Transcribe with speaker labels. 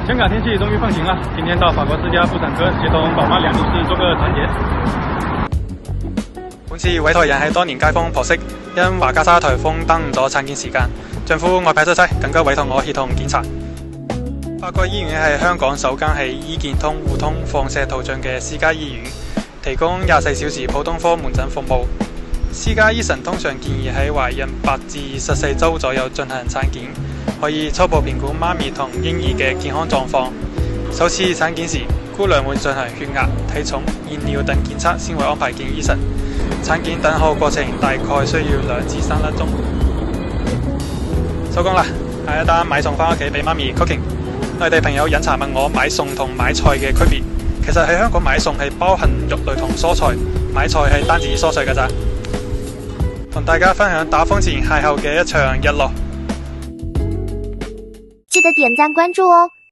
Speaker 1: 香港天氣終於放晴了，今天到法國之家婦產科接同寶媽兩女士做個產檢。
Speaker 2: 本次委託人係當年街坊婆媳，因華加莎颱風耽誤咗產檢時間，丈夫外派出差，更加委託我協同檢查。法國醫院係香港首間係醫健通互通放射圖像嘅私家醫院，提供24小時普通科門診服務。私家醫生通常建議喺懷孕8至14週左右進行產檢，可以初步評估媽咪同嬰兒嘅健康狀況。首次產檢時，姑娘會進行血壓、體重、驗尿等檢測，先會安排見醫生。產檢等候過程大概需要2至3粒鐘。收工啦，下一單買餸返屋企俾媽咪 cooking。內地朋友飲茶問我買餸同買菜嘅區別，其實喺香港買餸係包含肉類同蔬菜，買菜係單止蔬菜㗎咋。同大家分享打風前邂逅嘅一場日落。
Speaker 3: 記得點讚關注哦。